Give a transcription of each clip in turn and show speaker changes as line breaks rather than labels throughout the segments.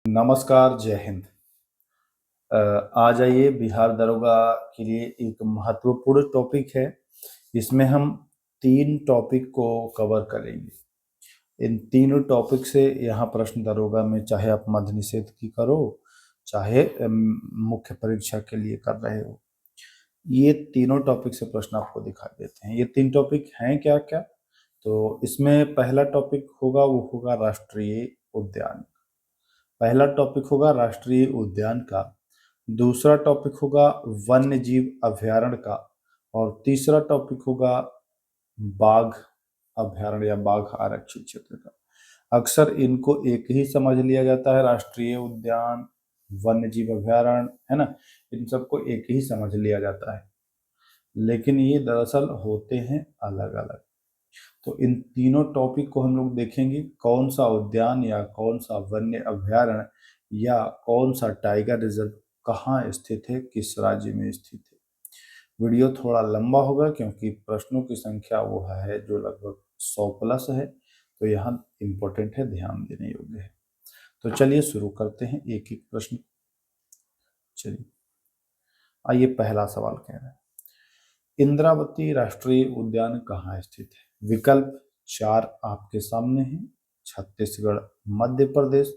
नमस्कार, जय हिंद। आज आइए बिहार दरोगा के लिए एक महत्वपूर्ण टॉपिक है। इसमें हम 3 टॉपिक को कवर करेंगे। इन तीनों टॉपिक से यहाँ प्रश्न दरोगा में चाहे आप मद्य निषेध की करो, चाहे मुख्य परीक्षा के लिए कर रहे हो, ये तीनों टॉपिक से प्रश्न आपको दिखाई देते हैं। ये 3 टॉपिक हैं क्या-क्या? तो इसमें पहला टॉपिक होगा वो होगा राष्ट्रीय उद्यान। पहला टॉपिक होगा राष्ट्रीय उद्यान का, दूसरा टॉपिक होगा वन्य जीव अभयारण्य का और तीसरा टॉपिक होगा बाघ अभयारण्य या बाघ आरक्षित क्षेत्र का। अक्सर इनको एक ही समझ लिया जाता है, राष्ट्रीय उद्यान, वन्य जीव अभयारण्य, है ना, इन सबको एक ही समझ लिया जाता है, लेकिन ये दरअसल होते हैं अलग अलग। तो इन तीनों टॉपिक को हम लोग देखेंगे, कौन सा उद्यान या कौन सा वन्य अभयारण्य या कौन सा टाइगर रिजर्व कहाँ स्थित है, किस राज्य में स्थित है। वीडियो थोड़ा लंबा होगा क्योंकि प्रश्नों की संख्या वो है जो लगभग 100 प्लस है, तो यहाँ इम्पोर्टेंट है, ध्यान देने योग्य है। तो चलिए शुरू करते हैं एक एक प्रश्न। चलिए आइए, पहला सवाल कह रहा है इंद्रावती राष्ट्रीय उद्यान कहाँ स्थित है। विकल्प 4 आपके सामने हैं, छत्तीसगढ़, मध्य प्रदेश,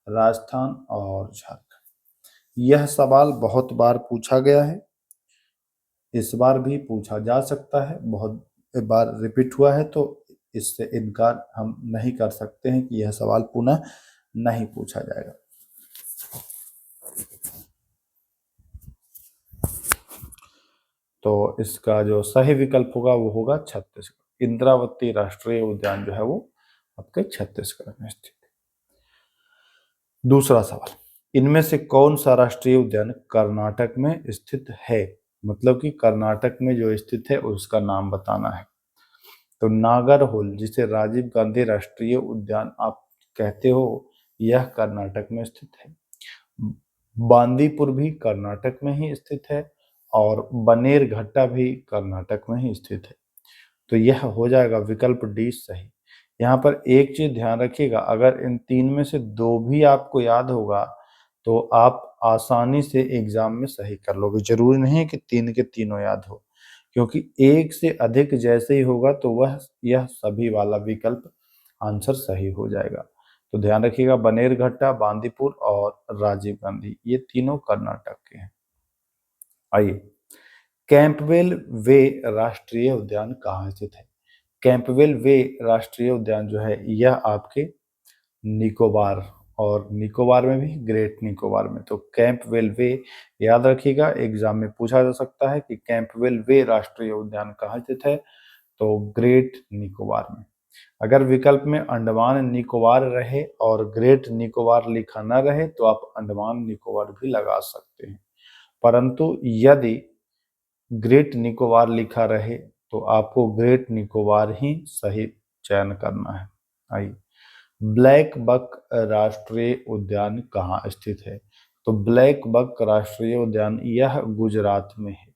राजस्थान और झारखंड। यह सवाल बहुत बार पूछा गया है, इस बार भी पूछा जा सकता है, बहुत बार रिपीट हुआ है, तो इससे इनकार हम नहीं कर सकते हैं कि यह सवाल पुनः नहीं पूछा जाएगा। तो इसका जो सही विकल्प होगा वो होगा छत्तीसगढ़। इंद्रावती राष्ट्रीय उद्यान जो है वो आपके छत्तीसगढ़ में स्थित है। दूसरा सवाल, इनमें से कौन सा राष्ट्रीय उद्यान कर्नाटक में स्थित है। मतलब कि कर्नाटक में जो स्थित है उसका नाम बताना है। तो नागरहोल, जिसे राजीव गांधी राष्ट्रीय उद्यान आप कहते हो, यह कर्नाटक में स्थित है। बांदीपुर भी कर्नाटक में ही स्थित है और बनेरघट्टा भी कर्नाटक में ही स्थित है। तो यह हो जाएगा विकल्प डी सही। यहाँ पर एक चीज ध्यान रखिएगा, अगर इन 3 में से 2 भी आपको याद होगा तो आप आसानी से एग्जाम में सही कर लोगे। जरूरी नहीं है कि 3 के तीनों याद हो, क्योंकि एक से अधिक जैसे ही होगा तो यह सभी वाला विकल्प आंसर सही हो जाएगा। तो ध्यान रखिएगा, बनेरघट्टा, बांदीपुर और राजीव गांधी, ये तीनों कर्नाटक के हैं। आइए, कैंपवेल वे राष्ट्रीय उद्यान कहाँ स्थित है। कैंपवेल वे राष्ट्रीय उद्यान जो है यह आपके निकोबार, और निकोबार में भी ग्रेट निकोबार में। तो कैंपवेल वे याद रखिएगा, एग्जाम में पूछा जा सकता है कि कैंपवेल वे राष्ट्रीय उद्यान कहाँ स्थित है, तो ग्रेट निकोबार में। अगर विकल्प में अंडमान निकोबार रहे और ग्रेट निकोबार लिखा न रहे तो आप अंडमान निकोबार भी लगा सकते हैं, परंतु यदि ग्रेट निकोबार लिखा रहे तो आपको ग्रेट निकोबार ही सही चयन करना है। आइए, ब्लैक बक राष्ट्रीय उद्यान कहाँ स्थित है। तो ब्लैक बक राष्ट्रीय उद्यान यह गुजरात में है।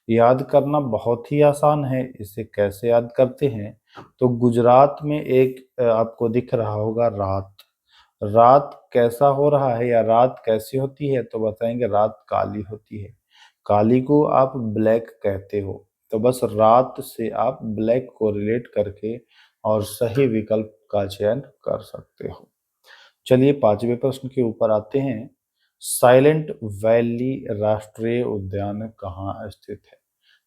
याद करना बहुत ही आसान है, इसे कैसे याद करते हैं, तो गुजरात में एक आपको दिख रहा होगा रात। रात कैसा हो रहा है या रात कैसी होती है, तो बताएंगे रात काली होती है। काली को आप ब्लैक कहते हो, तो बस रात से आप ब्लैक को रिलेट करके और सही विकल्प का चयन कर सकते हो। चलिए 5वें प्रश्न के ऊपर आते हैं। साइलेंट वैली राष्ट्रीय उद्यान कहाँ स्थित है।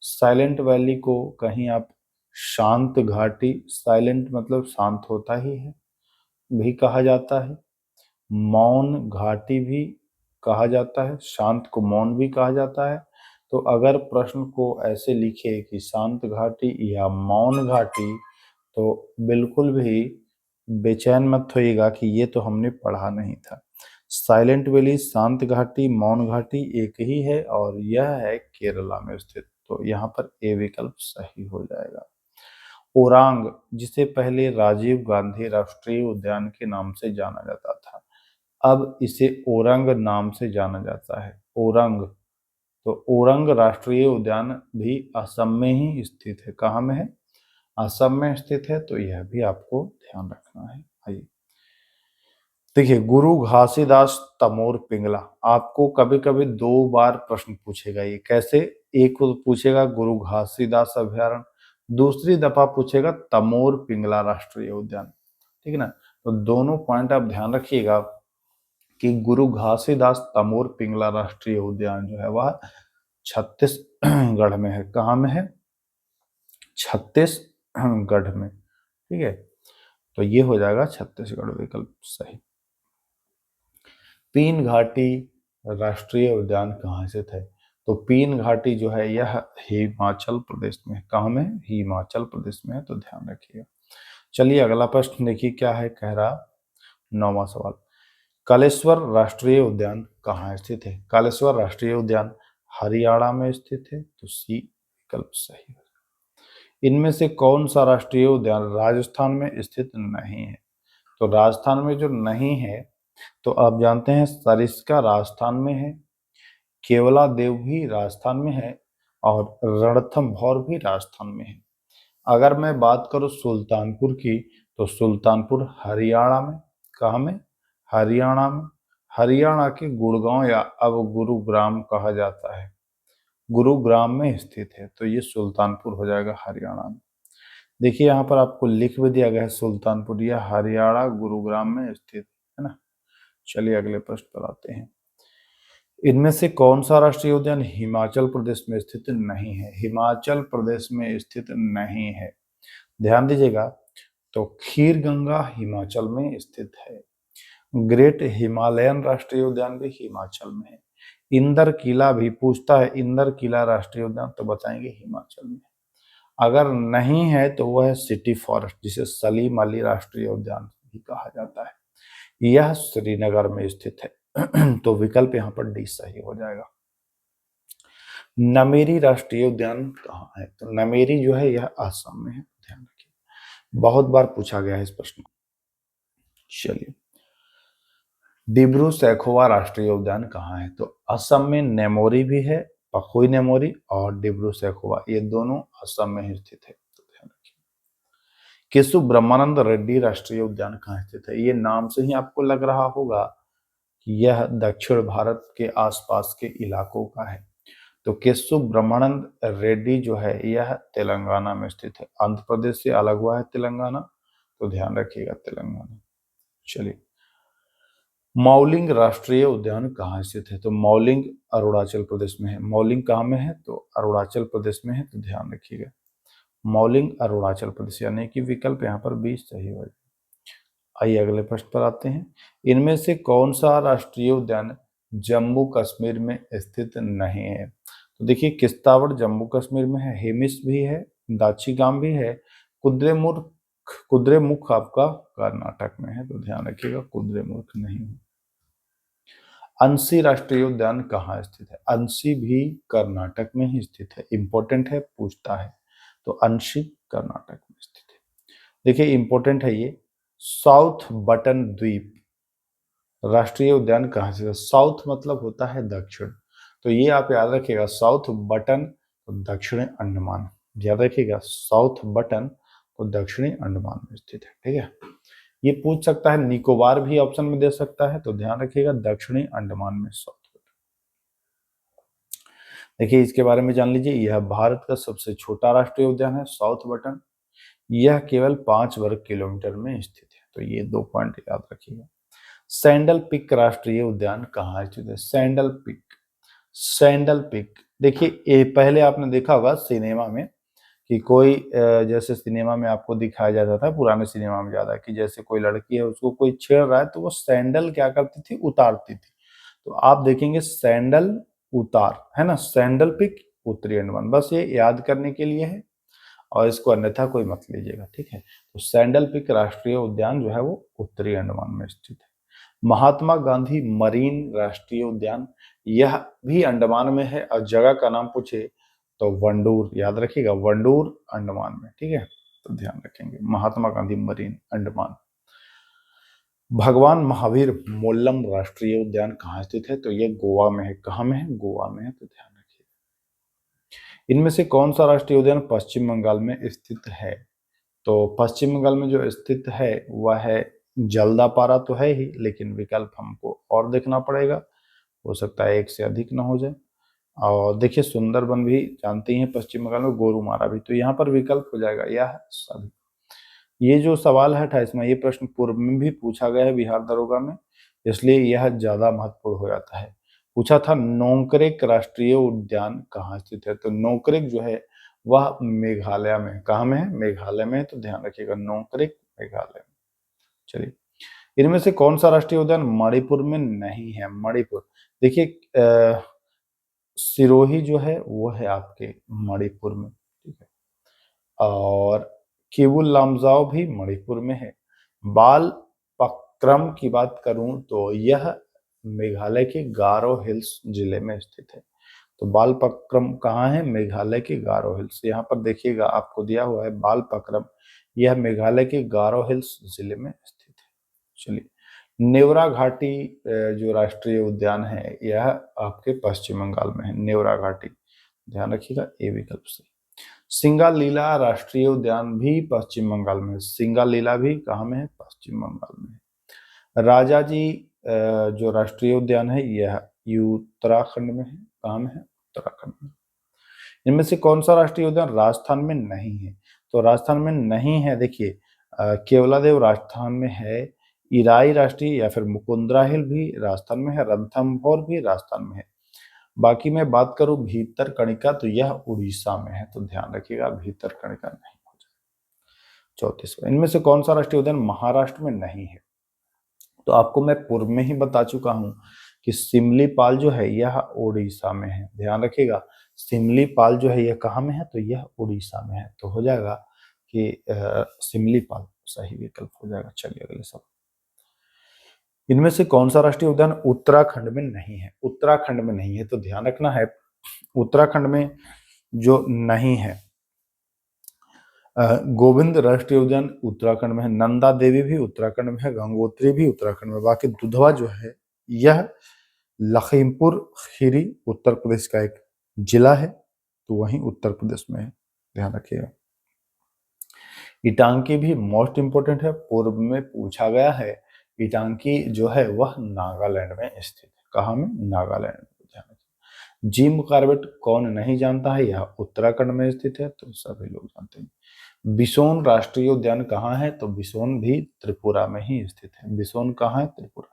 साइलेंट वैली को कहीं आप शांत घाटी, साइलेंट मतलब शांत होता ही है, भी कहा जाता है, मौन घाटी भी कहा जाता है, शांत को मौन भी कहा जाता है। तो अगर प्रश्न को ऐसे लिखे कि शांत घाटी या मौन घाटी, तो बिल्कुल भी बेचैन मत होइएगा कि ये तो हमने पढ़ा नहीं था। साइलेंट वैली, शांत घाटी, मौन घाटी एक ही है और यह है केरला में स्थित। तो यहाँ पर ए विकल्प सही हो जाएगा। ओरांग, जिसे पहले राजीव गांधी राष्ट्रीय उद्यान के नाम से जाना जाता था, अब इसे ओरंग नाम से जाना जाता है। ओरंग, तो ओरंग राष्ट्रीय उद्यान भी असम में ही स्थित है। कहाँ में है, असम में स्थित है, तो यह भी आपको ध्यान रखना है। आइए, देखिए, गुरु घासीदास तमोर पिंगला, आपको कभी कभी 2 बार प्रश्न पूछेगा। ये कैसे? एक को पूछेगा गुरु घासीदास अभयारण्य, दूसरी दफा पूछेगा तमोर पिंगला राष्ट्रीय उद्यान। ठीक है ना? तो दोनों पॉइंट आप ध्यान रखिएगा कि गुरु घासीदास तमोर पिंगला राष्ट्रीय उद्यान जो है वह छत्तीसगढ़ में है। कहाँ में है? छत्तीसगढ़ में। ठीक है, तो ये हो जाएगा छत्तीसगढ़ विकल्प सही। पीन घाटी राष्ट्रीय उद्यान कहाँ स्थित है? तो पीन घाटी जो है यह हिमाचल प्रदेश में है। कहाँ में? हिमाचल प्रदेश में है, तो ध्यान रखिएगा। चलिए अगला प्रश्न देखिए क्या है, कह रहा 9वां सवाल। कालेश्वर राष्ट्रीय उद्यान कहाँ स्थित है? कालेश्वर राष्ट्रीय उद्यान हरियाणा में स्थित है, तो सी विकल्प सही है। इनमें से कौन सा राष्ट्रीय उद्यान राजस्थान में स्थित नहीं है? तो राजस्थान में जो नहीं है, तो आप जानते हैं सरिस्का राजस्थान में है, केवला देव भी राजस्थान में है, और रणथंभौर भी राजस्थान में है। अगर मैं बात करूं सुल्तानपुर की, तो सुल्तानपुर हरियाणा में। कहाँ में? हरियाणा में। हरियाणा के गुड़गांव या अब गुरुग्राम कहा जाता है, गुरुग्राम में स्थित है, तो ये सुल्तानपुर हो जाएगा हरियाणा में। देखिए यहाँ पर आपको लिख भी दिया गया है सुल्तानपुर, यह हरियाणा गुरुग्राम में स्थित है ना। चलिए अगले प्रश्न पर आते हैं। इनमें से कौन सा राष्ट्रीय उद्यान हिमाचल प्रदेश में स्थित नहीं है? हिमाचल प्रदेश में स्थित नहीं है, ध्यान दीजिएगा। तो खीर गंगा हिमाचल में स्थित है। ग्रेट हिमालयन राष्ट्रीय उद्यान भी हिमाचल में है। इंदर किला भी पूछता है, इंदर किला राष्ट्रीय उद्यान, तो बताएंगे हिमाचल में। अगर नहीं है तो वह है सिटी फॉरेस्ट, जिसे सलीम अली राष्ट्रीय उद्यान भी कहा जाता है। यह श्रीनगर में स्थित है। तो विकल्प यहाँ पर डी सही हो जाएगा। नमेरी राष्ट्रीय उद्यान कहाँ है? तो नमेरी जो है यह असम में है, ध्यान रखिए, बहुत बार पूछा गया है इस प्रश्न को। चलिए, डिब्रू सैखोवा राष्ट्रीय उद्यान कहाँ है? तो असम में नेमोरी भी है, पखोई नेमोरी और डिब्रू सैखोवा, ये दोनों असम में ही स्थित है, तो ध्यान रखिए। केशव ब्रह्मानंद रेड्डी राष्ट्रीय उद्यान कहाँ स्थित है? ये नाम से ही आपको लग रहा होगा कि यह दक्षिण भारत के आसपास के इलाकों का है। तो केशव ब्रह्मानंद रेड्डी जो है यह तेलंगाना में स्थित है। आंध्र प्रदेश से अलग हुआ है तेलंगाना, तो ध्यान रखिएगा तेलंगाना। चलिए, मौलिंग राष्ट्रीय उद्यान कहाँ स्थित है? तो मौलिंग अरुणाचल प्रदेश में है। मौलिंग कहाँ में है? तो अरुणाचल प्रदेश में है, तो ध्यान रखिएगा। मौलिंग अरुणाचल प्रदेश, यानी कि विकल्प यहाँ पर 20 सही होगा। आइए अगले प्रश्न पर आते हैं। इनमें से कौन सा राष्ट्रीय उद्यान जम्मू कश्मीर में स्थित नहीं है? तो देखिए, किश्तावड़ जम्मू कश्मीर में है, हेमिस भी है, दाचीगाम भी है, कुद्रेमुख कुद्रेमुख आपका कर्नाटक में है, तो ध्यान रखिएगा कुद्रेमुख नहीं है। अंशी राष्ट्रीय उद्यान कहाँ स्थित है? अंशी भी कर्नाटक में ही स्थित है, इंपॉर्टेंट है, पूछता है, तो अंशी कर्नाटक में स्थित है। देखिए इंपॉर्टेंट है ये, साउथ बटन द्वीप राष्ट्रीय उद्यान कहाँ से? साउथ मतलब होता है दक्षिण, तो ये आप याद रखिएगा, साउथ बटन तो दक्षिणी अंडमान, याद रखिएगा, साउथ बटन तो दक्षिणी अंडमान में स्थित है। ठीक है, ये पूछ सकता है, निकोबार भी ऑप्शन में दे सकता है, तो ध्यान रखिएगा दक्षिणी अंडमान में साउथ बटन। देखिए इसके बारे में जान लीजिए, यह भारत का सबसे छोटा राष्ट्रीय उद्यान है साउथ बटन, यह केवल 5 वर्ग किलोमीटर में स्थित है, तो ये 2 पॉइंट याद रखिएगा। सैंडल पिक राष्ट्रीय उद्यान कहाँ स्थित है? सैंडल पिक, सैंडल पिक, देखिए ये पहले आपने देखा होगा सिनेमा में कि कोई जैसे सिनेमा में आपको दिखाया जाता था, पुराने सिनेमा में ज्यादा, कि जैसे कोई लड़की है उसको कोई छेड़ रहा है तो वो सैंडल क्या करती थी? उतारती थी। तो आप देखेंगे सैंडल उतार, है ना, सैंडल पिक उत्तरी अंडमान, बस ये याद करने के लिए है, और इसको अन्यथा कोई मत लीजिएगा। ठीक है, तो सैंडल पिक राष्ट्रीय उद्यान जो है वो उत्तरी अंडमान में स्थित है। महात्मा गांधी मरीन राष्ट्रीय उद्यान, यह भी अंडमान में है, और जगह का नाम पूछे तो वंडूर, याद रखिएगा वंडूर अंडमान में। ठीक है, तो ध्यान रखेंगे महात्मा गांधी मरीन अंडमान। भगवान महावीर मोल्लम राष्ट्रीय उद्यान कहाँ स्थित है? तो ये गोवा में है। कहाँ में है? गोवा में है, तो ध्यान रखिए। इनमें से कौन सा राष्ट्रीय उद्यान पश्चिम बंगाल में स्थित है? तो पश्चिम बंगाल में जो स्थित है वह है जल्दापारा तो है ही, लेकिन विकल्प हमको और देखना पड़ेगा, हो सकता है एक से अधिक ना हो जाए। और देखिए सुंदरबन भी जानते ही हैं पश्चिम बंगाल में, गोरुमारा भी, तो यहाँ पर विकल्प हो जाएगा यह सभी। ये जो सवाल है 28वां, ये प्रश्न पूर्व में भी पूछा गया है बिहार दरोगा में, इसलिए यह ज्यादा महत्वपूर्ण हो जाता है। पूछा था नोकरेक राष्ट्रीय उद्यान कहाँ स्थित है, तो नोकरेक जो है वह मेघालय में, कहाँ में है, मेघालय में है, तो ध्यान रखिएगा नोकरेक मेघालय में। चलिए, इनमें से कौन सा राष्ट्रीय उद्यान मणिपुर में नहीं है, मणिपुर, देखिए सिरोही जो है वो है आपके मणिपुर में, ठीक है, और केवुल लामजाओ भी मणिपुर में है। बाल पक्रम की बात करूं तो यह मेघालय के गारो हिल्स जिले में स्थित है। तो बाल पक्रम कहाँ है, मेघालय के गारो हिल्स, यहाँ पर देखिएगा आपको दिया हुआ है बाल पक्रम, यह मेघालय के गारो हिल्स जिले में स्थित है। चलिए, नेवरा घाटी जो राष्ट्रीय उद्यान है यह आपके पश्चिम बंगाल में है, नेवरा घाटी, ध्यान रखिएगा ए विकल्प से। सिंगालीला राष्ट्रीय उद्यान भी पश्चिम बंगाल में है, सिंगालीला भी कहाँ में है, पश्चिम बंगाल में है। राजाजी जो राष्ट्रीय उद्यान है यह उत्तराखंड में है, कहाँ में है, उत्तराखंड में। इनमें से कौन सा राष्ट्रीय उद्यान राजस्थान में नहीं है, तो राजस्थान में नहीं है, देखिए केवलादेव राजस्थान में है, इराई राष्ट्रीय या फिर मुकुंदरा हिल भी राजस्थान में है, रणथंभौर भी राजस्थान में है। बाकी मैं बात करूं भीतरकनिका तो यह उड़ीसा में है, तो ध्यान रखिएगा भीतरकनिका नहीं हो जाए। 34वां, इनमें से कौन सा राष्ट्रीय उद्यान महाराष्ट्र में नहीं है, तो आपको मैं पूर्व में ही बता चुका हूं कि सिमलीपाल जो है यह उड़ीसा में है, ध्यान रखिएगा सिमलीपाल जो है यह कहाँ में है, तो यह उड़ीसा में है, तो हो जाएगा कि सिमलीपाल सही विकल्प हो जाएगा। चलिए अगले सवाल, इनमें से कौन सा राष्ट्रीय उद्यान उत्तराखंड में नहीं है, उत्तराखंड में नहीं है, तो ध्यान रखना है उत्तराखंड में जो नहीं है, गोविंद राष्ट्रीय उद्यान उत्तराखंड में है, नंदा देवी भी उत्तराखंड में है, गंगोत्री भी उत्तराखंड में, बाकी दुधवा जो है यह लखीमपुर खीरी उत्तर प्रदेश का एक जिला है, तो वहीं उत्तर प्रदेश में है, ध्यान रखिएगा। इटांकी भी मोस्ट इंपोर्टेंट है, पूर्व में पूछा गया है, इटांकी जो है वह नागालैंड में स्थित है, कहाँ में, नागालैंड में, ध्यान रखिए। जिम कॉर्बेट कौन नहीं जानता है, यह उत्तराखंड में स्थित है, तो सभी लोग जानते हैं। बिसोन राष्ट्रीय उद्यान कहाँ है, तो बिसोन भी त्रिपुरा में ही स्थित है, बिसोन कहाँ है, त्रिपुरा।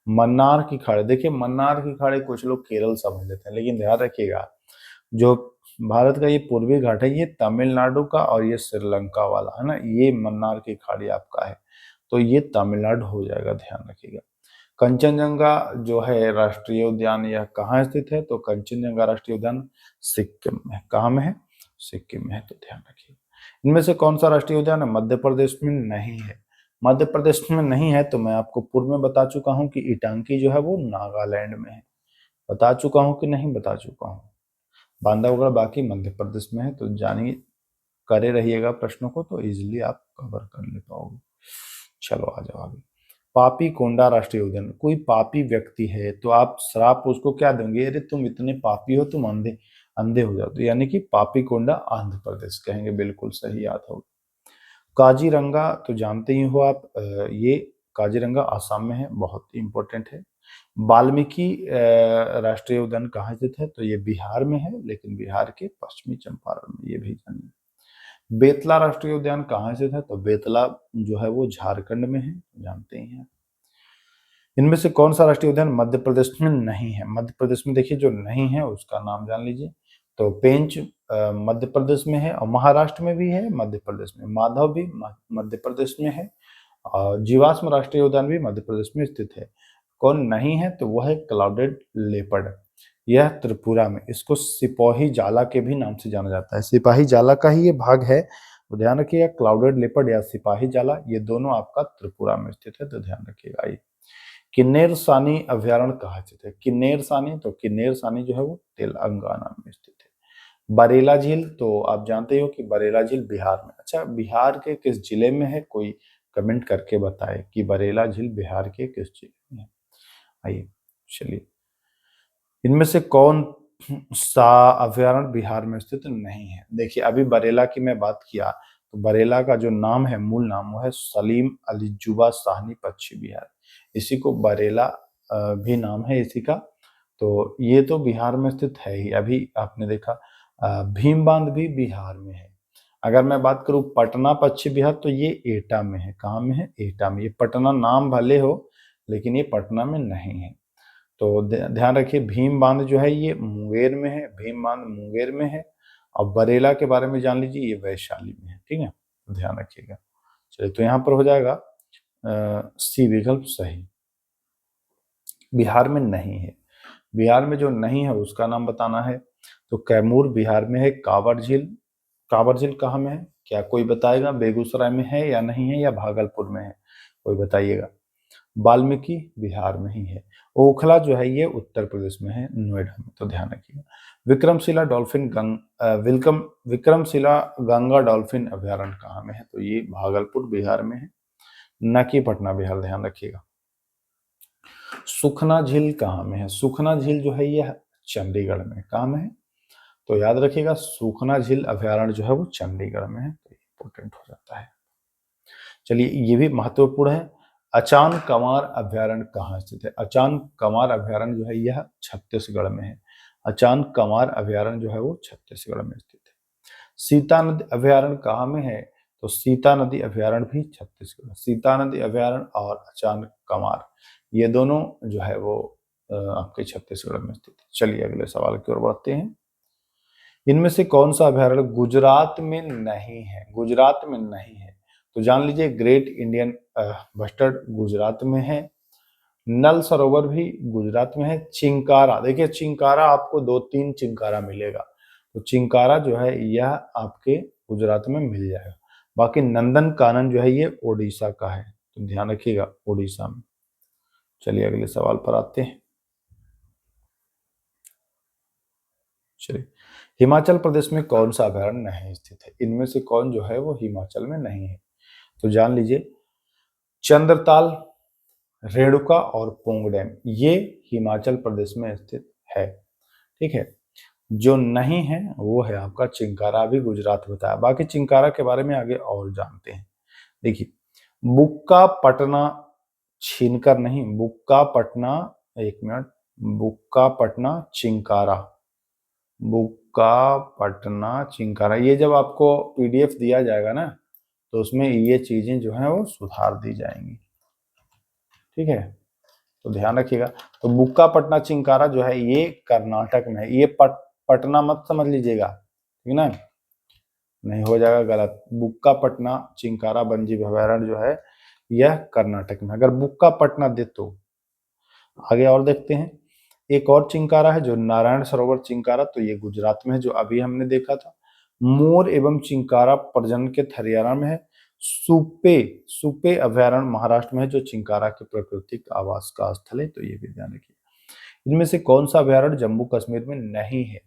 मन्नार की खाड़ी, देखिए मन्नार की खाड़ी कुछ लोग केरल समझ लेते हैं, लेकिन ध्यान रखिएगा जो भारत का ये पूर्वी घाट है ये तमिलनाडु का और ये श्रीलंका वाला है ना, ये मन्नार की खाड़ी आपका है, तो ये तमिलनाडु हो जाएगा, ध्यान रखिएगा। कंचनजंगा जो है राष्ट्रीय उद्यान यह कहाँ स्थित है, तो कंचनजंगा राष्ट्रीय उद्यान सिक्किम में, कहाँ में है, सिक्किम में है, तो ध्यान रखिएगा। इनमें से कौन सा राष्ट्रीय उद्यान है मध्य प्रदेश में नहीं है, मध्य प्रदेश में नहीं है, तो मैं आपको पूर्व में बता चुका हूं कि इटांकी जो है वो नागालैंड में है, बता चुका हूं कि नहीं बता चुका हूं, बांधवगढ़ बाकी मध्य प्रदेश में है, तो जानिए करे रहिएगा प्रश्नों को तो इजीली आप कवर कर ले पाओगे। चलो आ जाओ आगे। पापी कोंडा राष्ट्रीय उद्यान, कोई पापी व्यक्ति है तो आप श्राप उसको क्या देंगे, अरे तुम इतने पापी हो, तुम अंधे अंधे हो जाओ, तो यानी कि पापी कोंडा आंध्र प्रदेश कहेंगे, बिल्कुल सही याद होगा। काजीरंगा तो जानते ही हो आप, ये काजीरंगा आसाम में है, बहुत ही इंपॉर्टेंट है। वाल्मीकि राष्ट्रीय उद्यान कहाँ स्थित है, तो ये बिहार में है, लेकिन बिहार के पश्चिमी चंपारण में, ये भी जानिए। बेतला राष्ट्रीय उद्यान कहाँ स्थित है, तो बेतला जो है वो झारखंड में है, जानते ही हैं। इनमें से कौन सा राष्ट्रीय उद्यान मध्य प्रदेश में नहीं है, मध्य प्रदेश में देखिए जो नहीं है उसका नाम जान लीजिए, तो पेंच मध्य प्रदेश में है और महाराष्ट्र में भी है, मध्य प्रदेश में माधव भी मध्य प्रदेश में है, और जीवाश्म राष्ट्रीय उद्यान भी मध्य प्रदेश में स्थित है। कौन नहीं है, तो वह है क्लाउडेड लेपर्ड, यह त्रिपुरा में, इसको सिपाही जाला के भी नाम से जाना जाता है, सिपाही जाला का ही ये भाग है, तो ध्यान रखिएगा क्लाउडेड लेपर्ड या सिपाही जाला ये दोनों आपका त्रिपुरा में स्थित है, तो ध्यान रखिएगा। ये किन्नेर सानी अभ्यारण्य कहाँ स्थित है, किन्नेर सानी, तो किन्नेर सानी जो है वो तेलंगाना में स्थित है। बरेला झील तो आप जानते हो कि बरेला झील बिहार में, अच्छा बिहार के किस जिले में है, कोई कमेंट करके बताए कि बरेला झील बिहार के किस जिले में है। आइए चलिए, इनमें से कौन सा अभ्यारण्य बिहार में स्थित नहीं है, देखिए अभी बरेला की मैं बात किया तो बरेला का जो नाम है, मूल नाम, वो है सलीम अली जुबा साहनी पश्चिम बिहार। इसी को बरेला भी नाम है इसी का। तो ये तो बिहार में स्थित है ही। अभी आपने देखा भीम बांध भी बिहार में है। अगर मैं बात करूं पटना पश्चिम बिहार, तो ये एटा में है। कहाँ में है? एटा में। ये पटना नाम भले हो, लेकिन ये पटना में नहीं है। तो ध्यान रखिए, भीम बांध जो है ये मुंगेर में है। भीम बांध मुंगेर में है। और बरेला के बारे में जान लीजिए, ये वैशाली में है। ठीक है, तो ध्यान रखिएगा। चलिए, तो यहाँ पर हो जाएगा सी विकल्प सही। बिहार में नहीं है। बिहार में जो नहीं है उसका नाम बताना है। तो कैमूर बिहार में है। कांवर झील, कांवर झील कहाँ में है? क्या कोई बताएगा? बेगूसराय में है या नहीं है, या भागलपुर में है? कोई बताइएगा। वाल्मीकि बिहार में ही है। ओखला जो है ये उत्तर प्रदेश में है, नोएडा में। तो ध्यान रखिएगा। विक्रमशिला डॉल्फिन विक्रमशिला गंगा डॉल्फिन अभ्यारण्य कहाँ में है? तो ये भागलपुर बिहार में है, न कि पटना बिहार। ध्यान रखिएगा। सुखना झील कहाँ में है? सुखना झील जो है ये चंडीगढ़ में। कहाँ में है? तो याद रखिएगा, सुखना झील अभ्यारण्य जो है वो चंडीगढ़ में है। तो इंपॉर्टेंट हो जाता है। चलिए, ये भी महत्वपूर्ण है। अचान कमार अभ्यारण्य कहाँ स्थित है? अचान कमार अभ्यारण्य जो है यह छत्तीसगढ़ में है। अचान कमार अभ्यारण्य जो है वो छत्तीसगढ़ में स्थित है। सीता नदी अभ्यारण्य कहाँ में है? तो सीता नदी अभ्यारण्य भी छत्तीसगढ़। सीता नदी अभ्यारण्य और अचान कमार, ये दोनों जो है वो आपके छत्तीसगढ़ में स्थित है। चलिए, अगले सवाल की ओर बढ़ते हैं। इनमें से कौन सा अभ्यारण्य गुजरात में नहीं है? गुजरात में नहीं है, तो जान लीजिए, ग्रेट इंडियन बस्टर्ड गुजरात में है। नल सरोवर भी गुजरात में है। चिंकारा, देखिए चिंकारा आपको 2-3 चिंकारा मिलेगा। तो चिंकारा जो है यह आपके गुजरात में मिल जाएगा। बाकी नंदन कानन जो है ये ओडिशा का है। तो ध्यान रखिएगा, ओडिशा में। चलिए, अगले सवाल पर आते हैं। चलिए, हिमाचल प्रदेश में कौन सा अभ्यारण्य नहीं स्थित है? इनमें से कौन जो है वो हिमाचल में नहीं है? तो जान लीजिए, चंद्रताल, रेणुका और पोंग डैम, ये हिमाचल प्रदेश में स्थित है। ठीक है। जो नहीं है वो है आपका चिंकारा, भी गुजरात बताया। बाकी चिंकारा के बारे में आगे और जानते हैं। देखिए, बुक्का पटना, छीनकर नहीं, बुक्का पटना, एक मिनट, बुक्का पटना चिंकारा, बुक्का पटना चिंकारा, ये जब आपको पीडीएफ दिया जाएगा ना, तो उसमें ये चीजें जो है वो सुधार दी जाएंगी। ठीक है, तो ध्यान रखिएगा। तो बुक्का पटना चिंकारा जो है ये कर्नाटक में है। ये पटना मत समझ लीजिएगा, ठीक ना, नहीं हो जाएगा गलत। बुक्का पटना चिंकारा वन्यजीव अभ्यारण्य जो है यह कर्नाटक में। अगर बुक्का पटना दे तो आगे और देखते हैं। एक और चिंकारा है जो नारायण सरोवर चिंकारा, तो ये गुजरात में है, जो अभी हमने देखा था। मोर एवं चिंकारा प्रजनन के हरियाणा में है। सुपे, सुपे अभ्यारण्य महाराष्ट्र में है, जो चिंकारा के प्राकृतिक आवास का स्थल है। तो ये भी ध्यान रखिए। इनमें से कौन सा अभ्यारण्य जम्मू कश्मीर में नहीं है?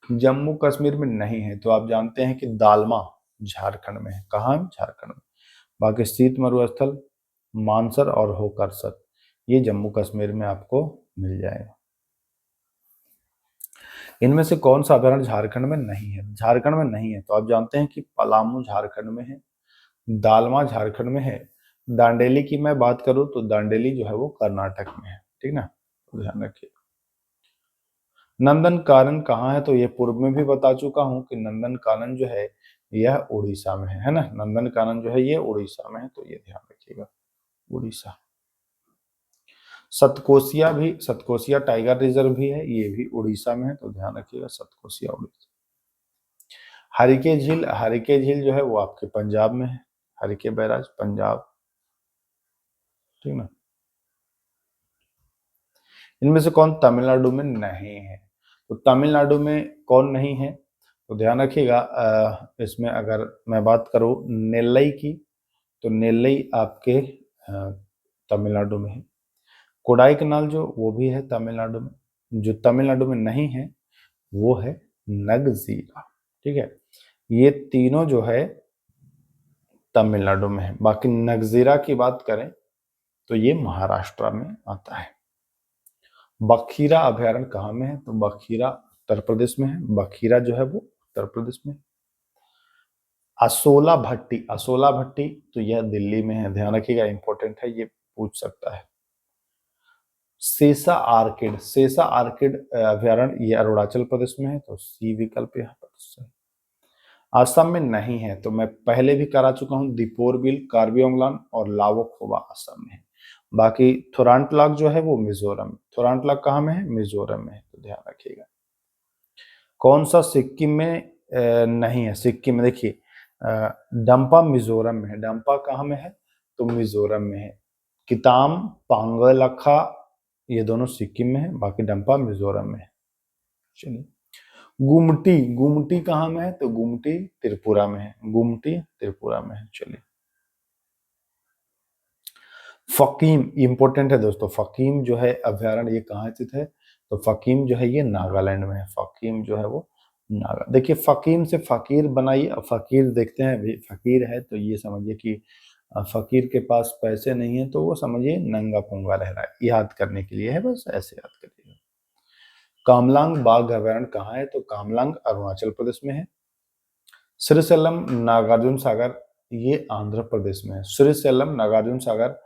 जम्मू कश्मीर में नहीं है, तो आप जानते हैं कि दालमा झारखंड में है। कहाँ? झारखंड में। बाकी शीत मरुस्थल, मानसर और होकरसर, ये जम्मू कश्मीर में आपको मिल जाएगा। इनमें से कौन सा अभ्यारण्य झारखंड में नहीं है? झारखंड में नहीं है, तो आप जानते हैं कि पलामू झारखंड में है, दालमा झारखंड में है। दांडेली की मैं बात करूं तो दांडेली जो है वो कर्नाटक में है। ठीक ना, तो ध्यान रखिए। नंदन कानन कहाँ है? तो ये पूर्व में भी बता चुका हूं कि नंदन कानन जो है यह उड़ीसा में है ना। नंदन कानन जो है ये उड़ीसा में है, तो ये ध्यान रखिएगा, उड़ीसा। सतकोसिया भी, सतकोसिया टाइगर रिजर्व भी है, ये भी उड़ीसा में है, तो ध्यान रखिएगा, सतकोसिया उड़ीसा। हरिके झील, हरिके झील जो है वो आपके पंजाब में है। हरिके बैराज पंजाब, ठीक ना। इनमें से कौन तमिलनाडु में नहीं है? तो तमिलनाडु में कौन नहीं है? तो ध्यान रखिएगा, इसमें अगर मैं बात करूं नेल्लई की, तो नेल्लई आपके तमिलनाडु में है। कोडाईकनाल जो, वो भी है तमिलनाडु में। जो तमिलनाडु में नहीं है वो है नगजीरा। ठीक है, ये तीनों जो है तमिलनाडु में है। बाकी नगजीरा की बात करें तो ये महाराष्ट्र में आता है। बखीरा अभ्यारण्य कहाँ में है? तो बखीरा उत्तर प्रदेश में है। बखीरा जो है वो उत्तर प्रदेश में। असोला भट्टी, असोला भट्टी तो यह दिल्ली में है, ध्यान रखिएगा, इंपॉर्टेंट है, ये पूछ सकता है। सेसा आर्किड, सेसा आर्किड अभ्यारण्य ये अरुणाचल प्रदेश में है, तो सी विकल्प यहाँ पर सही। असम में नहीं है, तो मैं पहले भी करा चुका हूँ, दीपोर बिल, कार्बी आंगलांग और लावोखोवा असम में है। बाकी थोरांटलाक जो है वो मिजोरम, थोरांटलाक कहाँ में है, मिजोरम में है, तो ध्यान रखिएगा। कौन सा सिक्किम में नहीं है, सिक्किम में देखिए डंपा मिजोरम में है, डंपा कहाँ में है, तो मिजोरम में है। किताम, पांगलखा ये दोनों सिक्किम में है, बाकी डंपा मिजोरम में है। चलिए, गुमटी, गुमटी कहाँ में है, तो गुमटी त्रिपुरा में है, गुमटी त्रिपुरा में है। चलिए, फकीम इंपॉर्टेंट है दोस्तों, फकीम जो है अभ्यारण्य ये कहाँ स्थित है, तो फकीम जो है ये नागालैंड में है, फकीम जो है वो नागा, देखिए फकीम से फकीर बनाइए, अब फकीर देखते हैं अभी, फकीर है तो ये समझिए कि फकीर के पास पैसे नहीं है, तो वो समझिए नंगा पुंगा रह रहा है, याद करने के लिए है, बस ऐसे याद करिएगा। कामलांग बाघ अभ्यारण्य कहाँ है, तो कामलांग अरुणाचल प्रदेश में है। श्रीशैलम नागार्जुन सागर ये आंध्र प्रदेश में है, श्रीशैलम नागार्जुन सागर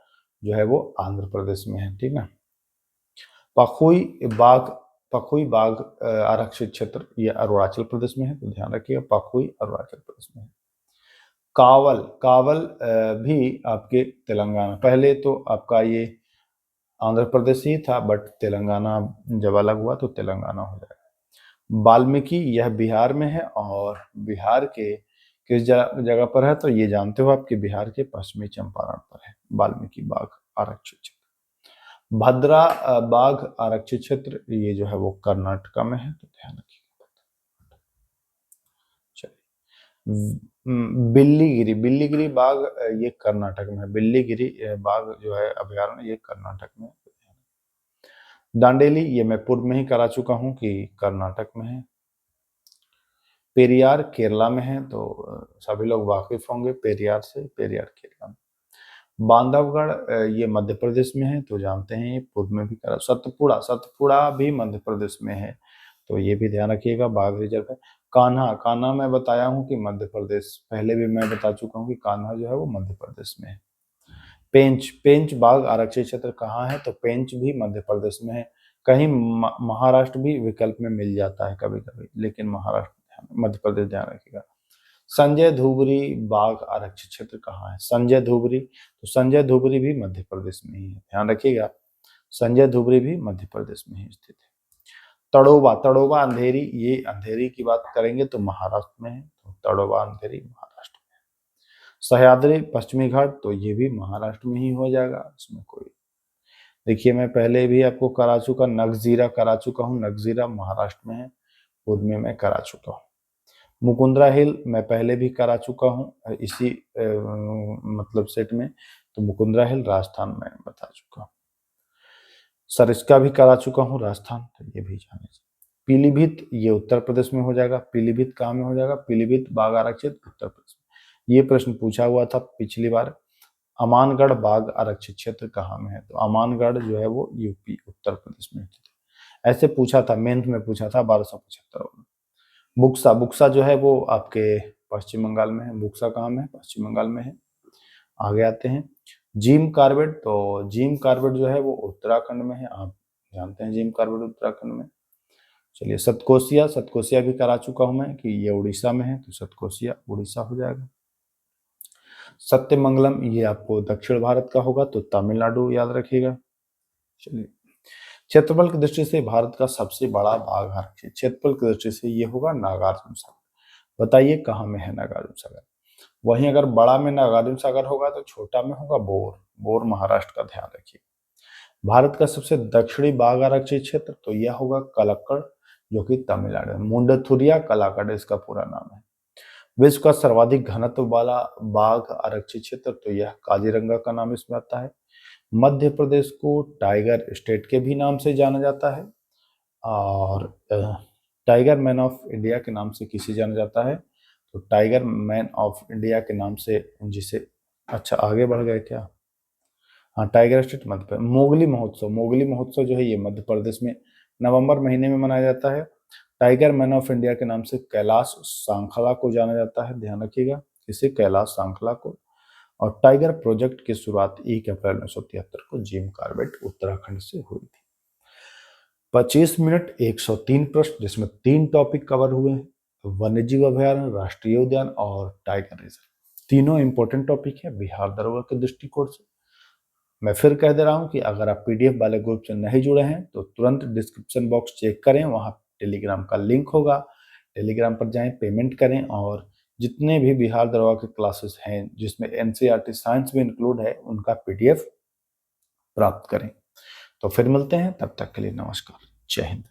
जो है वो आंध्र प्रदेश में है, ठीक है। पखुई बाघ, पखुई बाघ आरक्षित क्षेत्र ये अरुणाचल प्रदेश में है, तो ध्यान रखिएगा, पखुई अरुणाचल प्रदेश में है। कावल, कावल भी आपके तेलंगाना, पहले तो आपका ये आंध्र प्रदेश ही था, बट तेलंगाना जब अलग हुआ तो तेलंगाना हो जाएगा। वाल्मीकि यह बिहार में है, और बिहार के किस जगह पर है, तो ये जानते हो आपके बिहार के पश्चिमी चंपारण पर है वाल्मीकि बाघ आरक्षित क्षेत्र। भद्रा बाघ आरक्षित क्षेत्र ये जो है वो कर्नाटका में है, तो ध्यान रखिएगा। बिल्लीगिरी, बिल्लीगिरी बाघ ये कर्नाटक में है, बिल्लीगिरी बाघ जो है अभ्यारण्य ये कर्नाटक में है। दांडेली ये मैं पूर्व में ही करा चुका हूँ कि कर्नाटक में है। पेरियार केरला में है, तो सभी लोग वाकिफ होंगे पेरियार से, पेरियार केरला में। बांधवगढ़ ये मध्य प्रदेश में है, तो जानते हैं ये पूर्व में भी करा। सतपुड़ा, सतपुड़ा भी मध्य प्रदेश में है, तो ये भी ध्यान रखिएगा, बाघ रिजर्व है। कान्हा, कान्हा मैं बताया हूँ कि मध्य प्रदेश, पहले भी मैं बता चुका हूँ कि कान्हा जो है वो मध्य प्रदेश में है। पेंच, पेंच बाघ आरक्षित क्षेत्र कहाँ है, तो पेंच भी मध्य प्रदेश में है, कहीं महाराष्ट्र भी विकल्प में मिल जाता है कभी कभी, लेकिन महाराष्ट्र मध्य प्रदेश ध्यान रखिएगा। संजय धुबरी बाघ आरक्षित क्षेत्र कहाँ है, संजय धुबरी, तो संजय धुबरी भी मध्य प्रदेश में ही है, ध्यान रखिएगा, संजय धुबरी भी मध्य प्रदेश में ही स्थित है। तड़ोबा, तड़ोबा अंधेरी, ये अंधेरी की बात करेंगे तो महाराष्ट्र में है, तो तड़ोबा अंधेरी महाराष्ट्र में है। सह्याद्री पश्चिमी घाट तो ये भी महाराष्ट्र में ही हो जाएगा, इसमें कोई, देखिए मैं पहले भी आपको करा चुका, नगजीरा करा चुका हूँ, नगजीरा महाराष्ट्र में है, पूर्व में मैं करा चुका हूँ। मुकुंदरा हिल मैं पहले भी करा चुका हूँ इसी मतलब सेट में, तो मुकुंदरा हिल राजस्थान में बता चुका हूँ। सरिस्का भी करा चुका हूँ राजस्थान, तो ये भी जाने से। पीलीभीत ये उत्तर प्रदेश में हो जाएगा, पीलीभीत कहाँ में हो जाएगा, पीलीभीत बाघ आरक्षित उत्तर प्रदेश में, ये प्रश्न पूछा हुआ था पिछली बार। अमानगढ़ बाघ आरक्षित क्षेत्र कहाँ में है, तो अमानगढ़ जो है वो यूपी उत्तर प्रदेश में स्थित है, ऐसे पूछा था, मेंथ में पूछा था 1275 में। बुक्सा, बुक्सा जो है वो आपके पश्चिम बंगाल में है, बुक्सा कहाँ में है, पश्चिम बंगाल में है। आगे आते हैं, जिम कार्बेट, तो जिम कार्बेट जो है वो उत्तराखंड में है, आप जानते हैं जिम कार्बेट उत्तराखंड में। चलिए, सतकोसिया, सतकोसिया भी करा चुका हूं मैं कि ये उड़ीसा में है, तो सतकोसिया उड़ीसा हो जाएगा। सत्यमंगलम ये आपको दक्षिण भारत का होगा, तो तमिलनाडु याद रखिएगा। चलिए, क्षेत्रफल की दृष्टि से भारत का सबसे बड़ा बाघ आरक्षित क्षेत्रफल की दृष्टि से ये होगा नागार्जुन सागर, बताइए कहाँ में है नागार्जुन सागर। वहीं अगर बड़ा में नागार्जुन सागर होगा तो छोटा में होगा बोर, बोर महाराष्ट्र का, ध्यान रखिए। भारत का सबसे दक्षिणी बाघ आरक्षित क्षेत्र तो यह होगा कलक्कड़, जो कि तमिलनाडु में, मुंडथुरिया कलाकड़ इसका पूरा नाम है। विश्व का सर्वाधिक घनत्व वाला बाघ आरक्षित क्षेत्र तो यह काजीरंगा का नाम इसमें आता है। मध्य प्रदेश को टाइगर स्टेट के भी नाम से जाना जाता है, और टाइगर मैन ऑफ इंडिया के नाम से किसे जाना जाता है, तो टाइगर मैन ऑफ इंडिया के नाम से जिसे, अच्छा आगे बढ़ गए क्या, हाँ tiger state Madhya Pradesh. Mowgli महोत्सव, मोगली महोत्सव जो है ये मध्य प्रदेश में नवंबर महीने में मनाया जाता है। टाइगर मैन ऑफ इंडिया के नाम से कैलाश सांखला को जाना जाता है, ध्यान रखिएगा किसे? कैलाश सांखला को। और टाइगर प्रोजेक्ट की शुरुआत 1 अप्रैल 1973 को जिम कॉर्बेट उत्तराखंड से हुई थी। 25 मिनट 103 प्रश्न, जिसमें 3 टॉपिक कवर हुए हैं, वन्यजीव अभयारण्य, राष्ट्रीय उद्यान और टाइगर रिजर्व। तीनों इंपॉर्टेंट टॉपिक है बिहार दरोगा के दृष्टिकोण से। मैं फिर कह दे रहा हूं कि अगर आप पीडीएफ वाले ग्रुप से नहीं जुड़े हैं तो तुरंत डिस्क्रिप्शन बॉक्स चेक करें, वहां टेलीग्राम का लिंक होगा, टेलीग्राम पर जाएं, पेमेंट करें और जितने भी बिहार दरोगा के क्लासेस हैं जिसमें एनसीईआरटी साइंस भी इंक्लूड है, उनका पीडीएफ प्राप्त करें। तो फिर मिलते हैं, तब तक के लिए नमस्कार, जय हिंद।